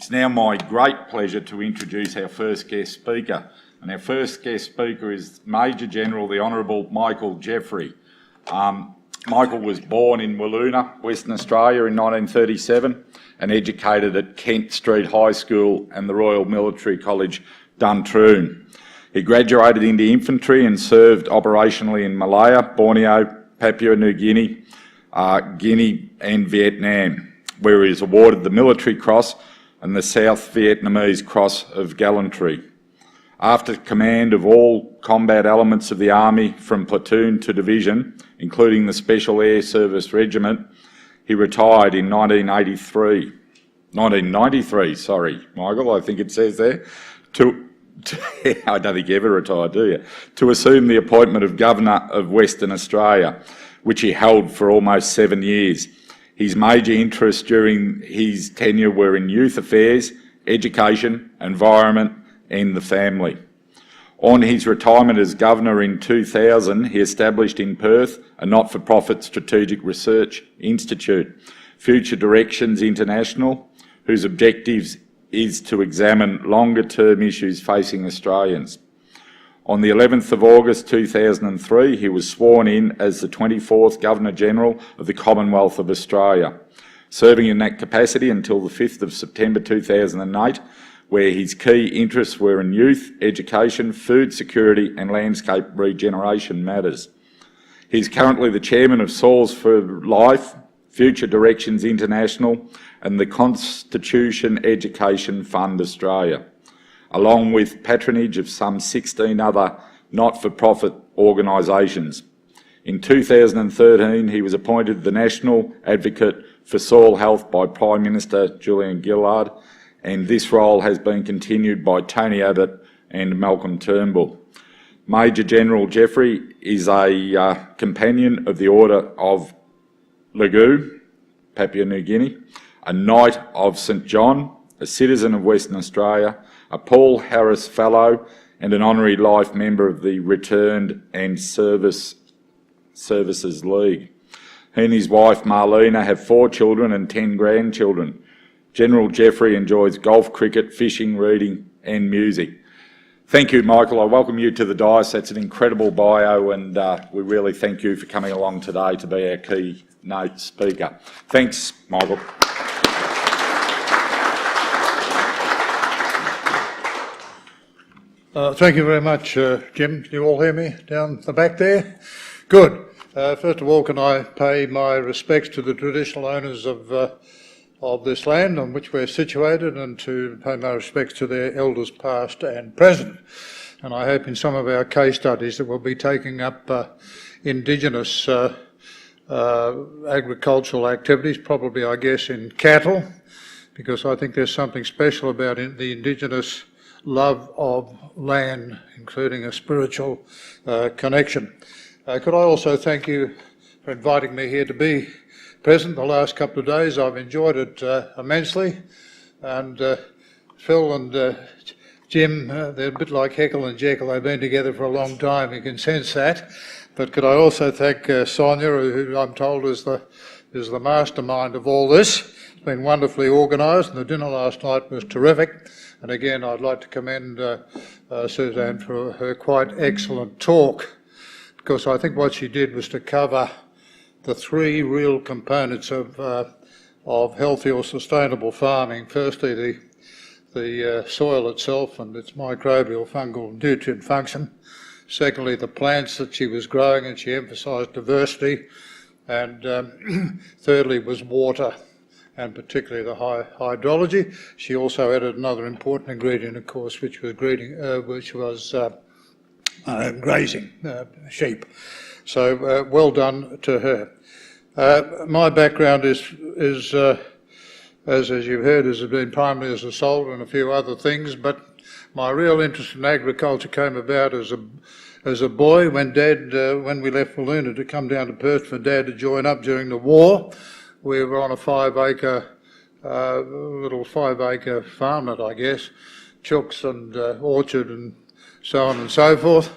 It's now my great pleasure to introduce our first guest speaker. And our first guest speaker is Major General the Honourable Michael Jeffery. Michael was born in Willoona, Western Australia in 1937 and educated at Kent Street High School and the Royal Military College, Duntroon. He graduated into infantry and served operationally in Malaya, Borneo, Papua New Guinea, Guinea and Vietnam, where he was awarded the Military Cross and the South Vietnamese Cross of Gallantry. After command of all combat elements of the Army from platoon to division, including the Special Air Service Regiment, he retired in 1993, sorry, Michael, I think it says there, I don't think you ever retired, do you? To assume the appointment of Governor of Western Australia, which he held for almost 7 years. His major interests during his tenure were in youth affairs, education, environment and the family. On his retirement as Governor in 2000, he established in Perth a not-for-profit strategic research institute, Future Directions International, whose objectives is to examine longer-term issues facing Australians. On the 11th of August 2003, he was sworn in as the 24th Governor-General of the Commonwealth of Australia, serving in that capacity until the 5th of September 2008, where his key interests were in youth, education, food security and landscape regeneration matters. He's currently the Chairman of Soils for Life, Future Directions International and the Constitution Education Fund Australia, along with patronage of some 16 other not-for-profit organisations. In 2013, he was appointed the National Advocate for Soil Health by Prime Minister Julian Gillard, and this role has been continued by Tony Abbott and Malcolm Turnbull. Major General Jeffery is a companion of the Order of Lagoo, Papua New Guinea, a Knight of St John, a citizen of Western Australia, a Paul Harris Fellow and an Honorary Life Member of the Returned and Services League. He and his wife Marlena have 4 children and 10 grandchildren. General Jeffery enjoys golf, cricket, fishing, reading and music. Thank you, Michael. I welcome you to the dais. That's an incredible bio and we really thank you for coming along today to be our keynote speaker. Thanks, Michael. Thank you very much, Jim. You all hear me down the back there? Good. First of all, can I pay my respects to the traditional owners of this land on which we're situated, and to pay my respects to their elders past and present. And I hope in some of our case studies that we'll be taking up Indigenous agricultural activities, probably I guess in cattle, because I think there's something special about the Indigenous love of land, including a spiritual connection. Could I also thank you for inviting me here to be present the last couple of days. I've enjoyed it immensely, and Phil and Jim, they're a bit like Heckle and Jekyll. They've been together for a long time, you can sense that. But could I also thank Sonia, who I'm told is the mastermind of all this. It's been wonderfully organised, and the dinner last night was terrific. And again, I'd like to commend Suzanne for her quite excellent talk, because I think what she did was to cover the 3 real components of healthy or sustainable farming. Firstly, the soil itself and its microbial, fungal, nutrient function. Secondly, the plants that she was growing, and she emphasised diversity. And thirdly was water, and particularly the hydrology. She also added another important ingredient, of course, which was grazing sheep. So well done to her. My background is as you've heard, has been primarily as a soldier and a few other things, but my real interest in agriculture came about as a boy when we left Willoona to come down to Perth for Dad to join up during the war. We were on a 5-acre, little 5-acre farmlet, I guess, chooks and orchard and so on and so forth,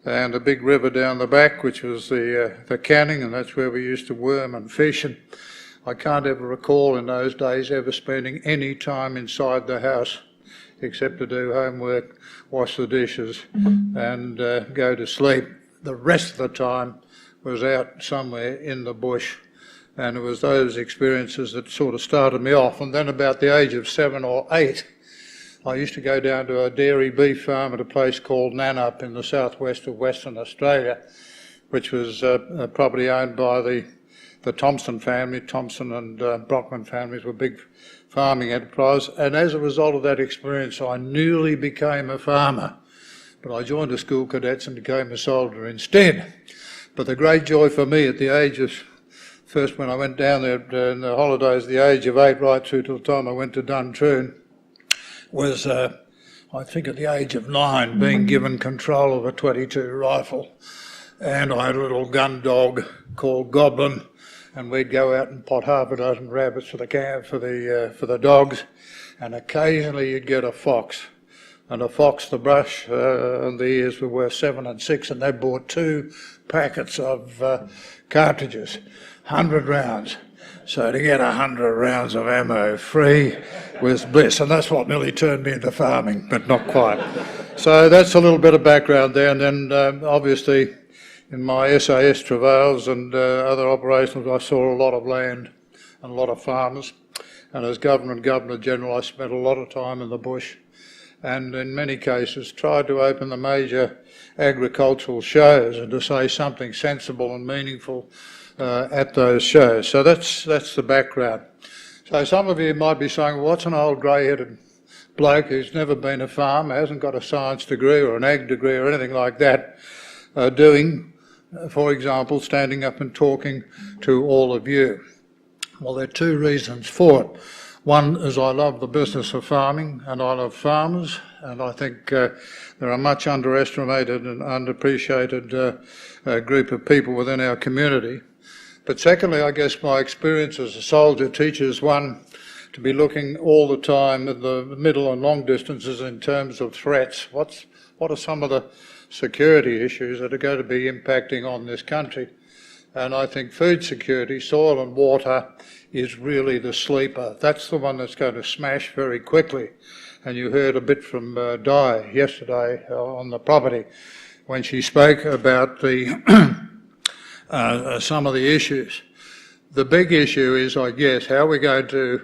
and a big river down the back, which was the Canning, and that's where we used to worm and fish. And I can't ever recall in those days ever spending any time inside the house except to do homework, wash the dishes and go to sleep. The rest of the time was out somewhere in the bush, and it was those experiences that sort of started me off. And then about the age of 7 or 8, I used to go down to a dairy beef farm at a place called Nannup in the southwest of Western Australia, which was a property owned by the Thompson family. Thompson and Brockman families were big farming enterprise, and as a result of that experience I nearly became a farmer, but I joined the school cadets and became a soldier instead. But the great joy for me at the age of, first when I went down there in the holidays, the age of 8 right through till the time I went to Duntroon, was I think at the age of 9 being given control of a .22 rifle, and I had a little gun dog called Goblin, and we'd go out and pot half a dozen rabbits for the dogs, and occasionally you'd get a fox. And a fox, the brush and the ears were worth 7 and 6, and they bought 2 packets of cartridges, 100 rounds. So to get 100 rounds of ammo free was bliss, and that's what nearly turned me into farming, but not quite. So that's a little bit of background there, and then obviously in my SAS travails and other operations I saw a lot of land and a lot of farmers, and as Governor and Governor-General I spent a lot of time in the bush, and in many cases tried to open the major agricultural shows and to say something sensible and meaningful at those shows. So that's the background. So some of you might be saying, well, what's an old grey-headed bloke who's never been a farmer, hasn't got a science degree or an ag degree or anything like that, doing, for example, standing up and talking to all of you? Well, there are 2 reasons for it. One is I love the business of farming and I love farmers, and I think they're a much underestimated and underappreciated group of people within our community. But secondly, I guess my experience as a soldier teaches one to be looking all the time at the middle and long distances in terms of threats. What are some of the security issues that are going to be impacting on this country? And I think food security, soil and water, is really the sleeper. That's the one that's going to smash very quickly. And you heard a bit from Di yesterday on the property when she spoke about the some of the issues. The big issue is, I guess, how we're going to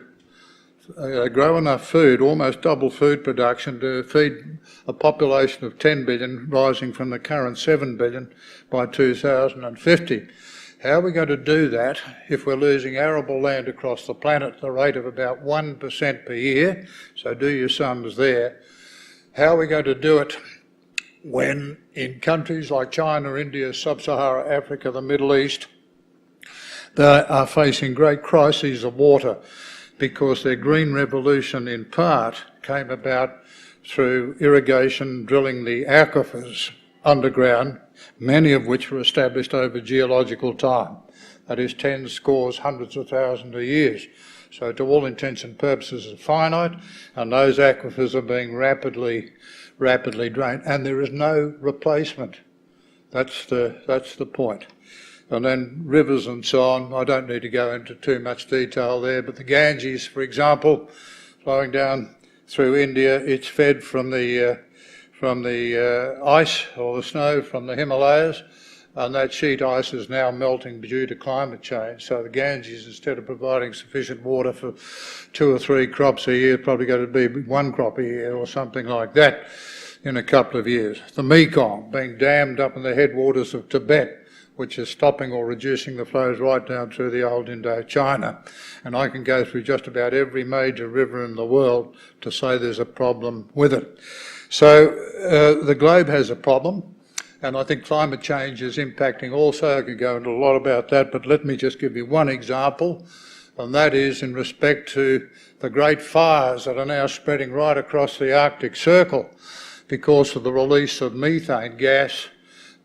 grow enough food, almost double food production, to feed a population of 10 billion, rising from the current 7 billion by 2050. How are we going to do that if we're losing arable land across the planet at the rate of about 1% per year? So do your sums there. How are we going to do it when in countries like China, India, Sub-Saharan Africa, the Middle East, they are facing great crises of water because their green revolution in part came about through irrigation, drilling the aquifers underground, many of which were established over geological time. That is tens, scores, hundreds of thousands of years. So to all intents and purposes it's finite, and those aquifers are being rapidly drained, and there is no replacement. That's the point. And then rivers and so on, I don't need to go into too much detail there, but the Ganges, for example, flowing down through India, it's fed from the ice or the snow from the Himalayas, and that sheet ice is now melting due to climate change. So the Ganges, instead of providing sufficient water for 2 or 3 crops a year, probably going to be 1 crop a year or something like that in a couple of years. The Mekong being dammed up in the headwaters of Tibet, which is stopping or reducing the flows right down through the old Indochina. And I can go through just about every major river in the world to say there's a problem with it. So the globe has a problem, and I think climate change is impacting also. I could go into a lot about that, but let me just give you one example, and that is in respect to the great fires that are now spreading right across the Arctic Circle because of the release of methane gas,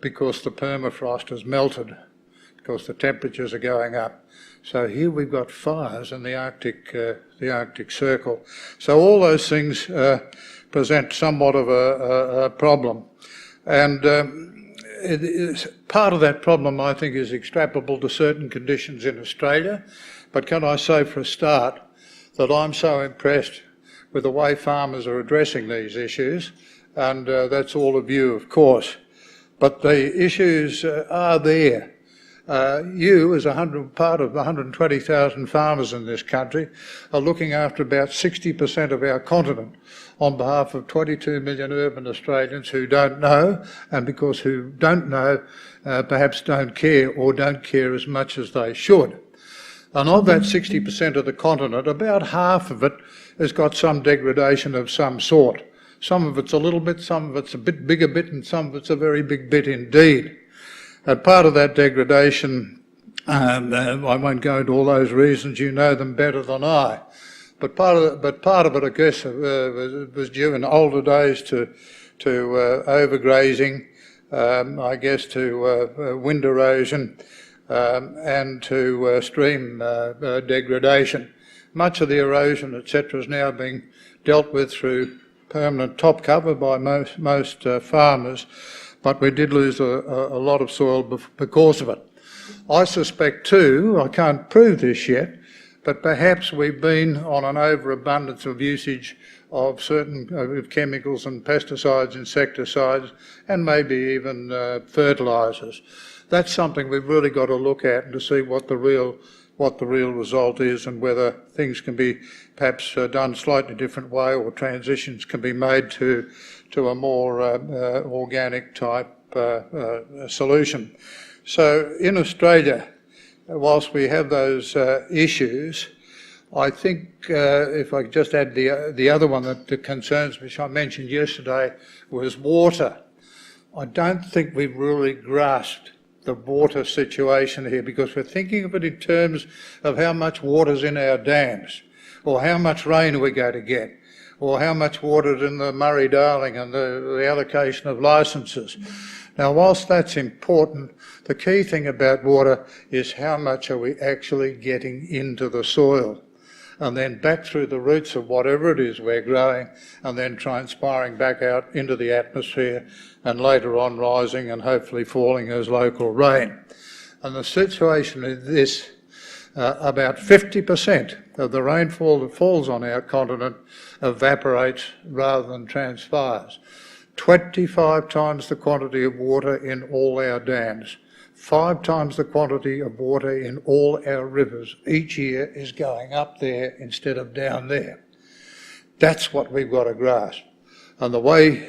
because the permafrost has melted, because the temperatures are going up. So here we've got fires in the Arctic Circle. So all those things present somewhat of a problem. And part of that problem, I think, is extrapolable to certain conditions in Australia. But can I say for a start that I'm so impressed with the way farmers are addressing these issues, and that's all of you, of course. But the issues are there. You, as part of the 120,000 farmers in this country, are looking after about 60% of our continent on behalf of 22 million urban Australians who don't know, and because who don't know, perhaps don't care or don't care as much as they should. And of that 60% of the continent, about half of it has got some degradation of some sort. Some of it's a little bit, some of it's a bit bigger bit, and some of it's a very big bit indeed. And part of that degradation, I won't go into all those reasons, you know them better than I, but part of it, I guess, was due in older days to overgrazing, I guess to wind erosion, and to stream degradation. Much of the erosion, etc., is now being dealt with through permanent top cover by most farmers, but we did lose a lot of soil because of it. I suspect too, I can't prove this yet, but perhaps we've been on an overabundance of usage of certain chemicals and pesticides, insecticides, and maybe even fertilisers. That's something we've really got to look at and to see what the real result is, and whether things can be perhaps done slightly different way, or transitions can be made to a more organic type solution. So in Australia, whilst we have those issues, I think if I could just add the other one that concerns, which I mentioned yesterday, was water. I don't think we've really grasped the water situation here, because we're thinking of it in terms of how much water's in our dams, or how much rain we're going to get, or how much water's in the Murray-Darling, and the allocation of licences. Now, whilst that's important, the key thing about water is how much are we actually getting into the soil, and then back through the roots of whatever it is we're growing, and then transpiring back out into the atmosphere, and later on rising and hopefully falling as local rain. And the situation is this: about 50% of the rainfall that falls on our continent evaporates rather than transpires. 25 times the quantity of water in all our dams, 5 times the quantity of water in all our rivers each year is going up there instead of down there. That's what we've got to grasp. And the way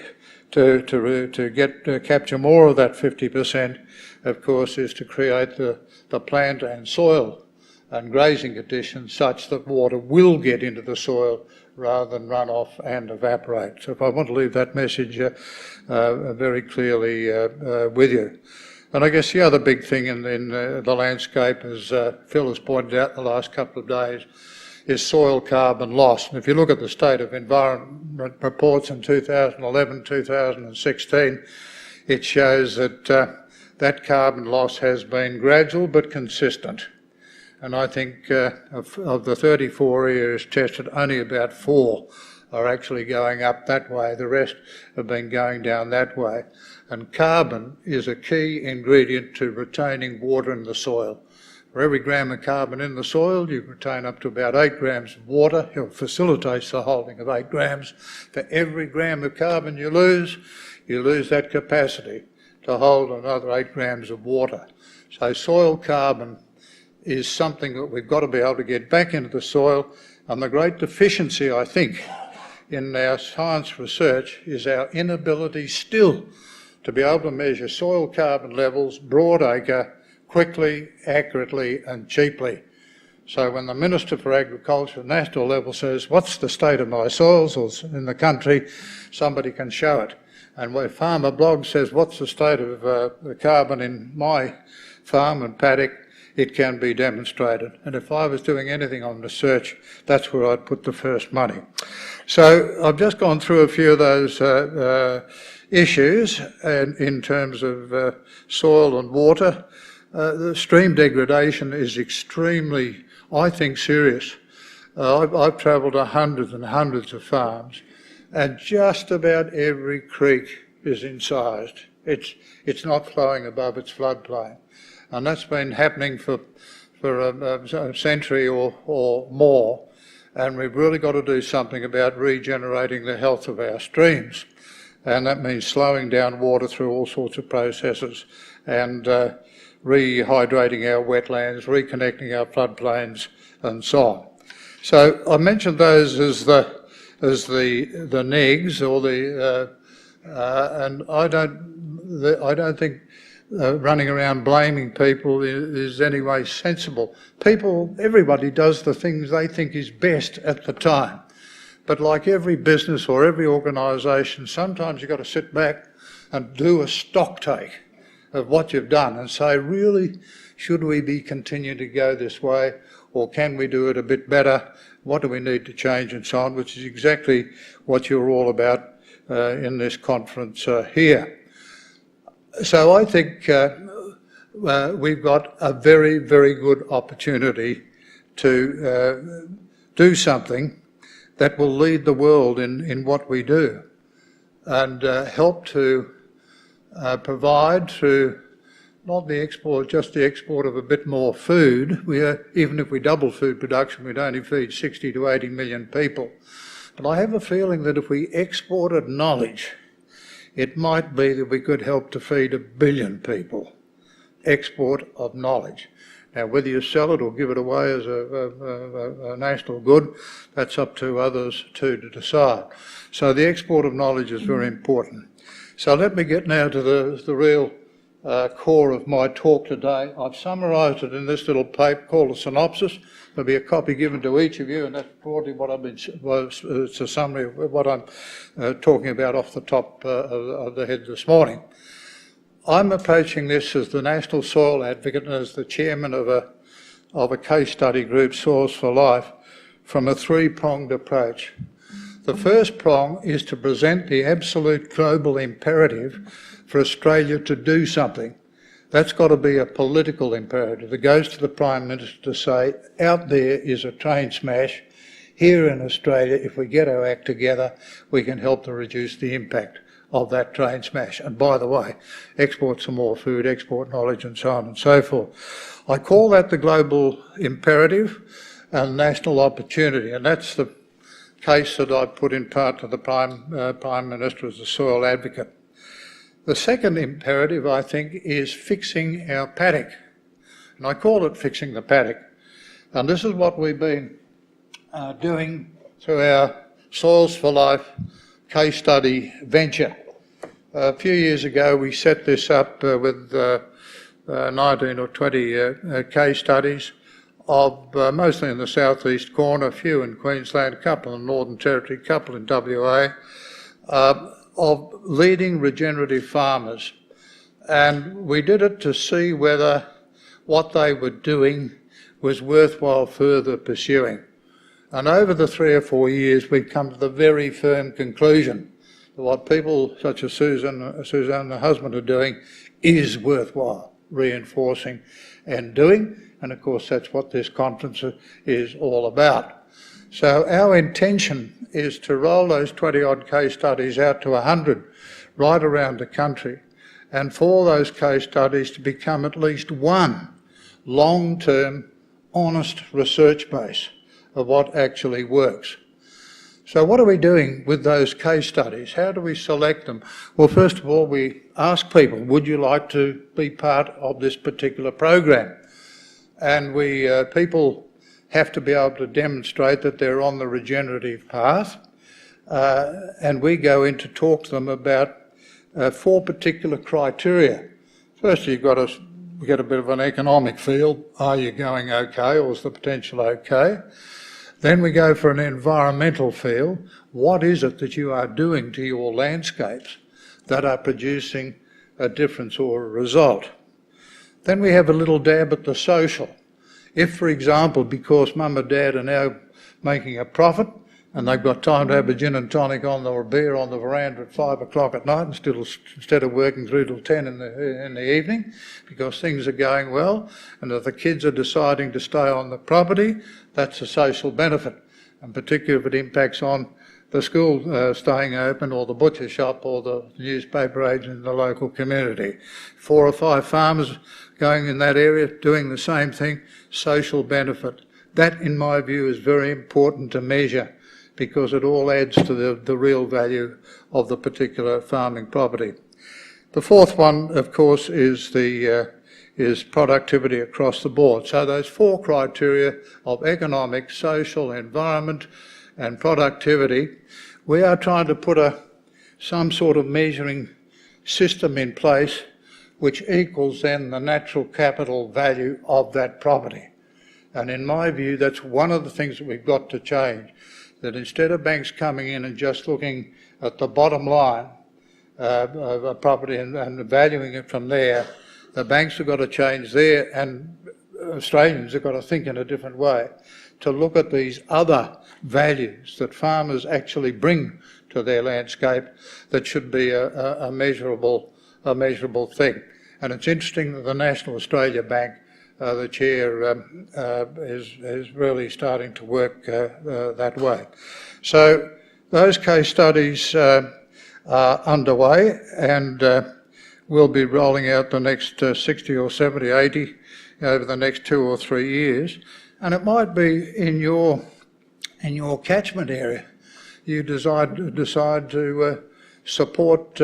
to capture more of that 50%, of course, is to create the plant and soil and grazing conditions such that water will get into the soil rather than run off and evaporate. So if I want to leave that message very clearly with you. And I guess the other big thing in the landscape, as Phil has pointed out the last couple of days, is soil carbon loss. And if you look at the State of Environment reports in 2011, 2016, it shows that that carbon loss has been gradual but consistent. And I think of the 34 areas tested, only about 4 are actually going up that way. The rest have been going down that way. And carbon is a key ingredient to retaining water in the soil. For every gram of carbon in the soil, you retain up to about 8 grams of water. It facilitates the holding of 8 grams. For every gram of carbon you lose that capacity to hold another 8 grams of water. So soil carbon is something that we've got to be able to get back into the soil. And the great deficiency, I think, in our science research is our inability still to be able to measure soil carbon levels, broad acre, quickly, accurately and cheaply. So when the Minister for Agriculture at national level says, what's the state of my soils in the country, somebody can show it. And where Farmer Blog says, what's the state of the carbon in my farm and paddock, it can be demonstrated. And if I was doing anything on research, that's where I'd put the first money. So I've just gone through a few of those issues in terms of soil and water. The stream degradation is extremely, I think, serious. I've travelled to hundreds and hundreds of farms, and just about every creek is incised. It's not flowing above its floodplain. And that's been happening for for a century or more, and we've really got to do something about regenerating the health of our streams. And that means slowing down water through all sorts of processes and rehydrating our wetlands, reconnecting our floodplains, and so on. So I mentioned those as the negs, or and I don't think running around blaming people is any way sensible. Everybody does the things they think is best at the time. But like every business or every organisation, sometimes you've got to sit back and do a stock take of what you've done and say, really, should we be continuing to go this way, or can we do it a bit better? What do we need to change, and so on, which is exactly what you're all about in this conference here. So I think we've got a very, very good opportunity to do something that will lead the world in what we do, and help to provide through not the export, just the export of a bit more food. Even if we double food production, we'd only feed 60 to 80 million people. But I have a feeling that if we exported knowledge, it might be that we could help to feed 1 billion people. Export of knowledge. Now, whether you sell it or give it away as a national good, that's up to others to decide. So the export of knowledge is very important. So let me get now to the real core of my talk today. I've summarised it in this little paper called a synopsis. There'll be a copy given to each of you, and that's broadly what it's a summary of what I'm talking about off the top of the head this morning. I'm approaching this as the National Soil Advocate and as the chairman of a case study group, Soils for Life, from a three-pronged approach. The first prong is to present the absolute global imperative for Australia to do something. That's got to be a political imperative that goes to the Prime Minister to say, out there is a train smash. Here in Australia, if we get our act together, we can help to reduce the impact of that train smash. And by the way, export some more food, export knowledge, and so on and so forth. I call that the global imperative and national opportunity, and that's the case that I put in part to the Prime Minister as a soil advocate. The second imperative, I think, is fixing our paddock. And I call it fixing the paddock. And this is what we've been doing through our Soils for Life case study venture. A few years ago we set this up with 19 or 20 case studies of mostly in the southeast corner, a few in Queensland, a couple in Northern Territory, a couple in WA, of leading regenerative farmers. And we did it to see whether what they were doing was worthwhile further pursuing. And over the 3 or 4 years, we've come to the very firm conclusion that what people such as Susan and her husband are doing is worthwhile reinforcing and doing. And of course, that's what this conference is all about. So our intention is to roll those 20-odd case studies out to 100 right around the country, and for those case studies to become at least one long-term, honest research base of what actually works. So what are we doing with those case studies? How do we select them? Well, first of all, we ask people, would you like to be part of this particular program? And people have to be able to demonstrate that they're on the regenerative path. And we go in to talk to them about 4 particular criteria. Firstly, you've got to get a bit of an economic feel. Are you going okay, or is the potential okay? Then we go for an environmental feel. What is it that you are doing to your landscapes that are producing a difference or a result? Then we have a little dab at the social. If, for example, because mum and dad are now making a profit and they've got time to have a gin and tonic or a beer on the veranda at 5 o'clock at night instead of working through till 10 in the evening, because things are going well, and if the kids are deciding to stay on the property, that's a social benefit, and particularly if it impacts on the school staying open, or the butcher shop, or the newspaper agent in the local community. 4 or 5 farmers going in that area, doing the same thing, social benefit. That, in my view, is very important to measure because it all adds to the real value of the particular farming property. The fourth one, of course, is productivity across the board. So those four criteria of economic, social, environment and productivity, we are trying to put some sort of measuring system in place which equals then the natural capital value of that property. And in my view, that's one of the things that we've got to change, that instead of banks coming in and just looking at the bottom line of a property and valuing it from there, the banks have got to change there, and Australians have got to think in a different way to look at these other values that farmers actually bring to their landscape that should be a measurable thing. And it's interesting that the National Australia Bank, the chair is really starting to work that way. So those case studies are underway, and we'll be rolling out the next 60 or 70, 80 over the next 2 or 3 years. And it might be in your catchment area you decide to support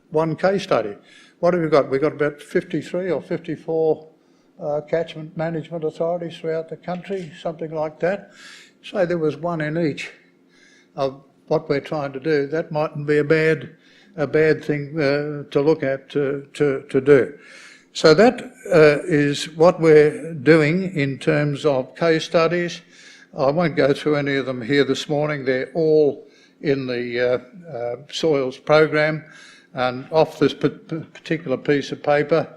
one case study. What have we got? We've got about 53 or 54 catchment management authorities throughout the country, something like that. Say there was one in each of what we're trying to do. That mightn't be a bad thing to look at to do. So that is what we're doing in terms of case studies. I won't go through any of them here this morning. They're all in the soils program, and off this particular piece of paper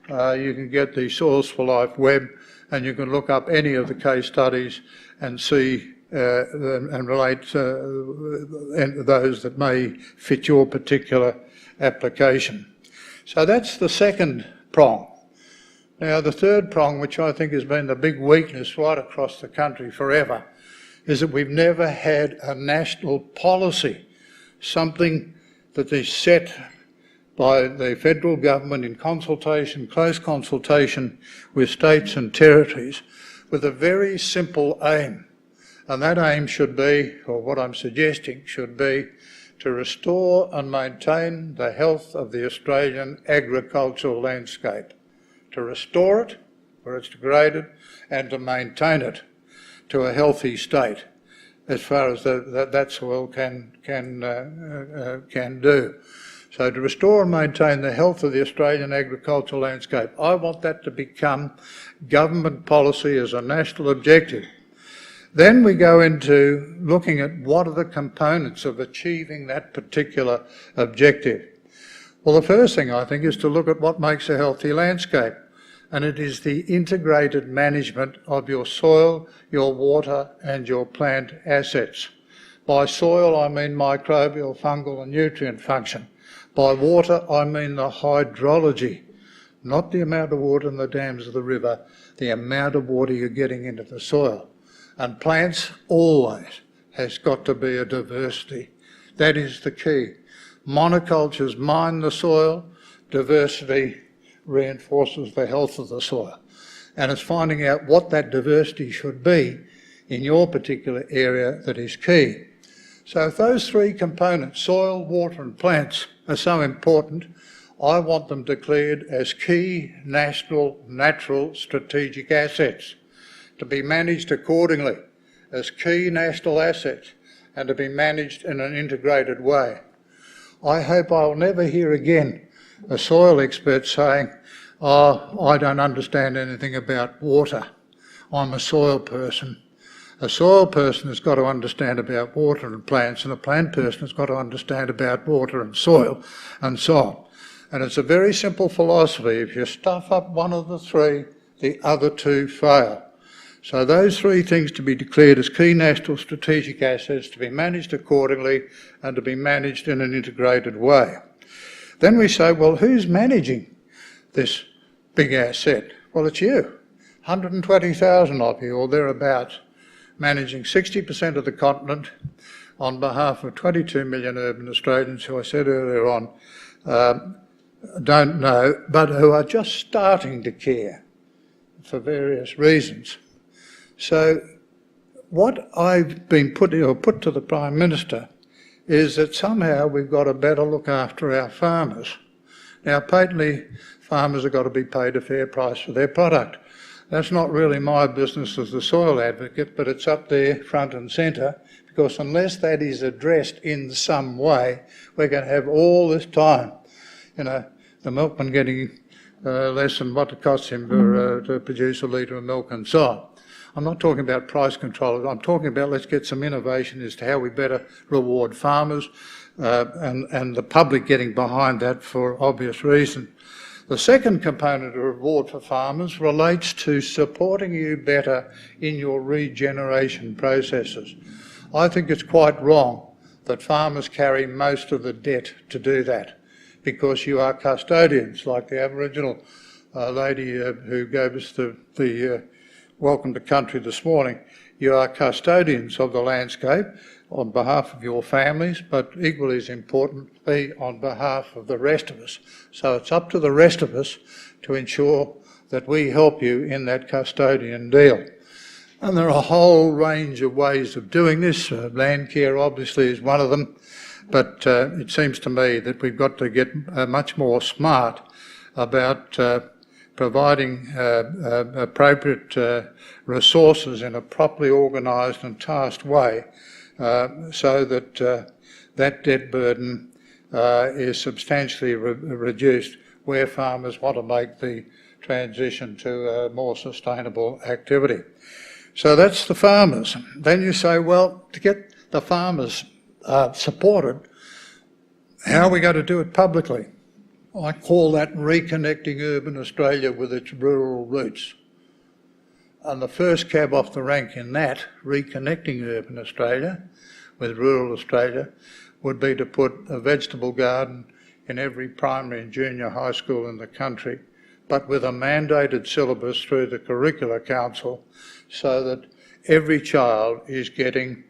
you can get the Soils for Life web, and you can look up any of the case studies and see and relate those that may fit your particular application. So that's the second prong. Now the third prong, which I think has been the big weakness right across the country forever, is that we've never had a national policy, something that is set by the federal government in consultation, close consultation with states and territories, with a very simple aim. And that aim should be, or what I'm suggesting should be, to restore and maintain the health of the Australian agricultural landscape. To restore it where it's degraded, and to maintain it to a healthy state as far as that soil can do. So to restore and maintain the health of the Australian agricultural landscape, I want that to become government policy as a national objective. Then we go into looking at what are the components of achieving that particular objective. Well, the first thing I think is to look at what makes a healthy landscape, and it is the integrated management of your soil, your water and your plant assets. By soil I mean microbial, fungal and nutrient function. By water I mean the hydrology, not the amount of water in the dams of the river, the amount of water you're getting into the soil. And plants always has got to be a diversity. That is the key. Monocultures mine the soil, diversity reinforces the health of the soil. And it's finding out what that diversity should be in your particular area that is key. So if those three components, soil, water and plants, are so important, I want them declared as key national natural strategic assets, to be managed accordingly as key national assets and to be managed in an integrated way. I hope I'll never hear again a soil expert saying, "Oh, I don't understand anything about water. I'm a soil person." A soil person has got to understand about water and plants, and a plant person has got to understand about water and soil, and so on. And it's a very simple philosophy. If you stuff up one of the three, the other two fail. So those three things to be declared as key national strategic assets, to be managed accordingly and to be managed in an integrated way. Then we say, well, who's managing this big asset? Well, it's you. 120,000 of you or thereabouts, managing 60% of the continent on behalf of 22 million urban Australians, who I said earlier on don't know, but who are just starting to care for various reasons. So what I've been put to the Prime Minister is that somehow we've got to better look after our farmers. Now, patently, farmers have got to be paid a fair price for their product. That's not really my business as the soil advocate, but it's up there front and centre, because unless that is addressed in some way, we're going to have all this time, the milkman getting less than what it costs him to produce a litre of milk and so on. I'm not talking about price control. I'm talking about let's get some innovation as to how we better reward farmers and the public getting behind that for obvious reasons. The second component of reward for farmers relates to supporting you better in your regeneration processes. I think it's quite wrong that farmers carry most of the debt to do that, because you are custodians, like the Aboriginal lady who gave us the welcome to country this morning. You are custodians of the landscape on behalf of your families, but equally as importantly on behalf of the rest of us. So it's up to the rest of us to ensure that we help you in that custodian deal. And there are a whole range of ways of doing this. Land care obviously is one of them, but it seems to me that we've got to get much more smart about providing appropriate resources in a properly organised and tasked way, so that that debt burden is substantially reduced where farmers want to make the transition to a more sustainable activity. So that's the farmers. Then you say, well, to get the farmers supported, how are we going to do it publicly? I call that reconnecting urban Australia with its rural roots. And the first cab off the rank in that, reconnecting urban Australia with rural Australia, would be to put a vegetable garden in every primary and junior high school in the country, but with a mandated syllabus through the Curricular Council, so that every child is getting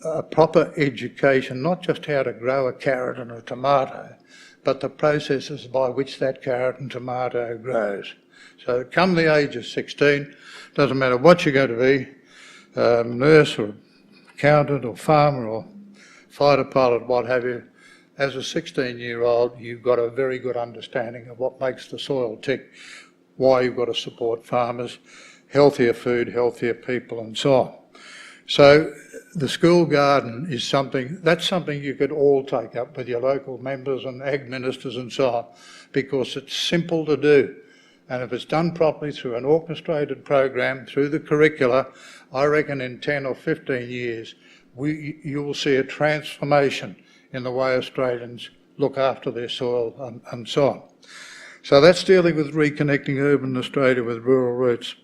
a proper education, not just how to grow a carrot and a tomato, but the processes by which that carrot and tomato grows. So come the age of 16, doesn't matter what you're going to be, nurse or accountant or farmer or fighter pilot, what have you, as a 16-year-old, you've got a very good understanding of what makes the soil tick, why you've got to support farmers, healthier food, healthier people and so on. So the school garden is something you could all take up with your local members and ag ministers and so on, because it's simple to do. And if it's done properly through an orchestrated program, through the curricula, I reckon in 10 or 15 years, you will see a transformation in the way Australians look after their soil and so on. So that's dealing with reconnecting urban Australia with rural roots.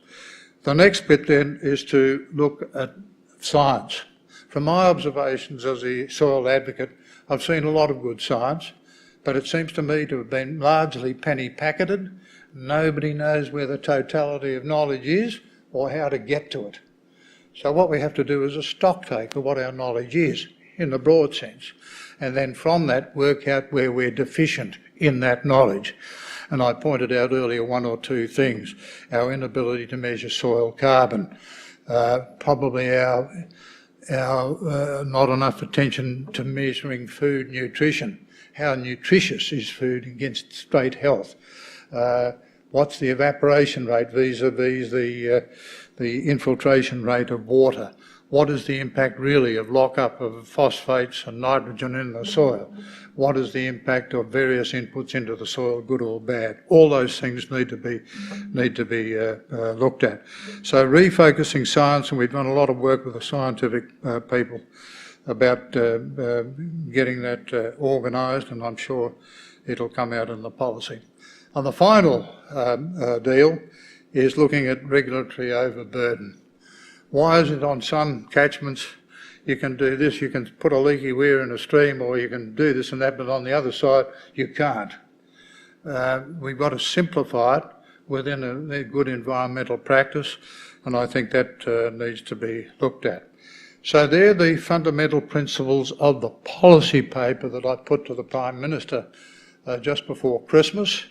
The next bit then is to look at science. From my observations as a soil advocate, I've seen a lot of good science, but it seems to me to have been largely penny-packeted. Nobody knows where the totality of knowledge is or how to get to it. So what we have to do is a stocktake of what our knowledge is, in the broad sense, and then from that work out where we're deficient in that knowledge. And I pointed out earlier one or two things: our inability to measure soil carbon, probably our not enough attention to measuring food nutrition. How nutritious is food against state health? What's the evaporation rate vis-a-vis the infiltration rate of water? What is the impact really of lock-up of phosphates and nitrogen in the soil? What is the impact of various inputs into the soil, good or bad? All those things need to be looked at. So refocusing science, and we've done a lot of work with the scientific people about getting that organised, and I'm sure it'll come out in the policy. And the final deal is looking at regulatory overburden. Why is it on some catchments you can do this, you can put a leaky weir in a stream, or you can do this and that, but on the other side you can't? We've got to simplify it within a good environmental practice, and I think that needs to be looked at. So they're the fundamental principles of the policy paper that I put to the Prime Minister just before Christmas.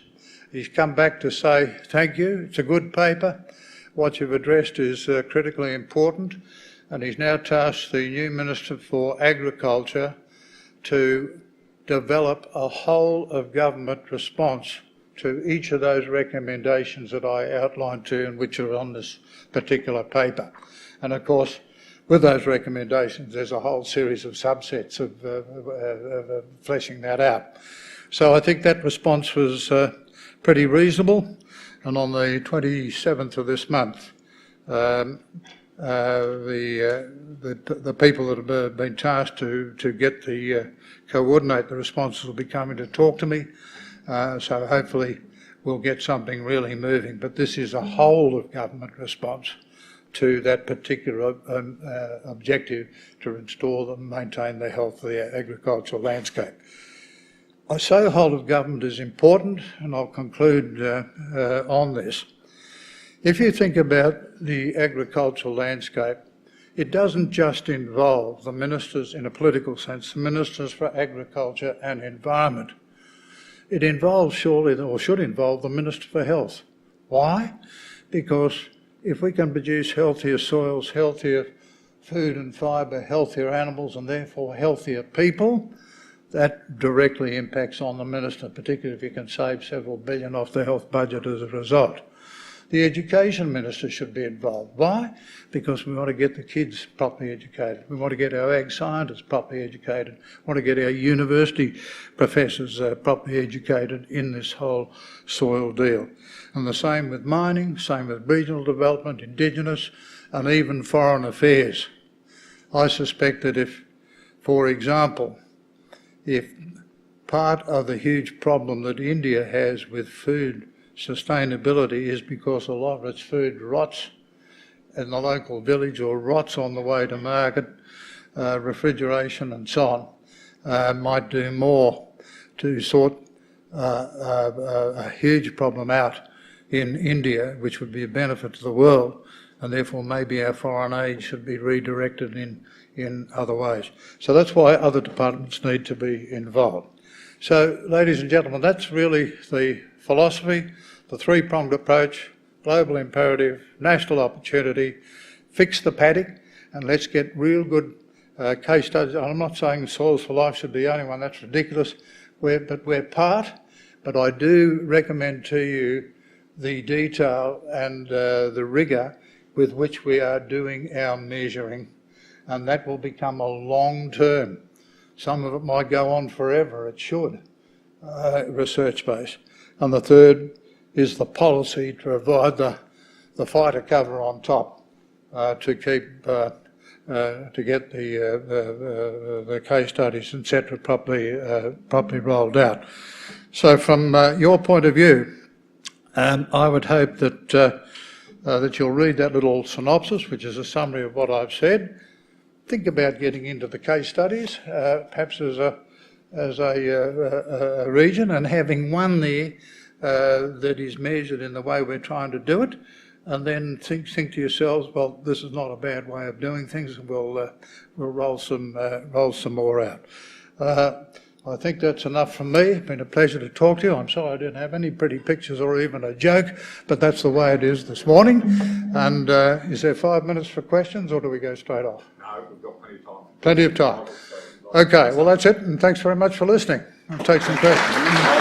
He's come back to say thank you. It's a good paper. What you've addressed is critically important, and he's now tasked the new Minister for Agriculture to develop a whole of government response to each of those recommendations that I outlined to you and which are on this particular paper. And of course, with those recommendations, there's a whole series of subsets of fleshing that out. So I think that response was pretty reasonable. And on the 27th of this month, the people that have been tasked to get the coordinate the responses will be coming to talk to me. So hopefully we'll get something really moving. But this is a whole of government response to that particular objective to restore and maintain the health of the agricultural landscape. I say whole of government is important, and I'll conclude on this. If you think about the agricultural landscape, it doesn't just involve the ministers in a political sense, the ministers for agriculture and environment. It involves surely, or should involve, the Minister for Health. Why? Because if we can produce healthier soils, healthier food and fibre, healthier animals and therefore healthier people, that directly impacts on the Minister, particularly if you can save several billion off the health budget as a result. The Education Minister should be involved. Why? Because we want to get the kids properly educated. We want to get our ag scientists properly educated. We want to get our university professors properly educated in this whole soil deal. And the same with mining, same with regional development, Indigenous, and even foreign affairs. I suspect that if, for example, if part of the huge problem that India has with food sustainability is because a lot of its food rots in the local village or rots on the way to market, refrigeration and so on, might do more to sort a huge problem out in India, which would be a benefit to the world, and therefore maybe our foreign aid should be redirected in other ways. So that's why other departments need to be involved. So, ladies and gentlemen, that's really the philosophy, the three-pronged approach: global imperative, national opportunity, fix the paddock, and let's get real good case studies. I'm not saying Soils for Life should be the only one, that's ridiculous, but we're part. But I do recommend to you the detail and the rigour with which we are doing our measuring, and that will become a long term. Some of it might go on forever, it should, research base. And the third is the policy to provide the fighter cover on top to keep to get the case studies, etc., properly rolled out. So from your point of view, I would hope that that you'll read that little synopsis, which is a summary of what I've said. Think about getting into the case studies, perhaps as a region, and having one there that is measured in the way we're trying to do it, and then think to yourselves, well, this is not a bad way of doing things, and we'll roll some more out. I think that's enough from me. It's been a pleasure to talk to you. I'm sorry I didn't have any pretty pictures or even a joke, but that's the way it is this morning. And is there 5 minutes for questions, or do we go straight off? No, we've got plenty of time. Plenty of time. Okay, well, that's it, and thanks very much for listening. I'll take some questions.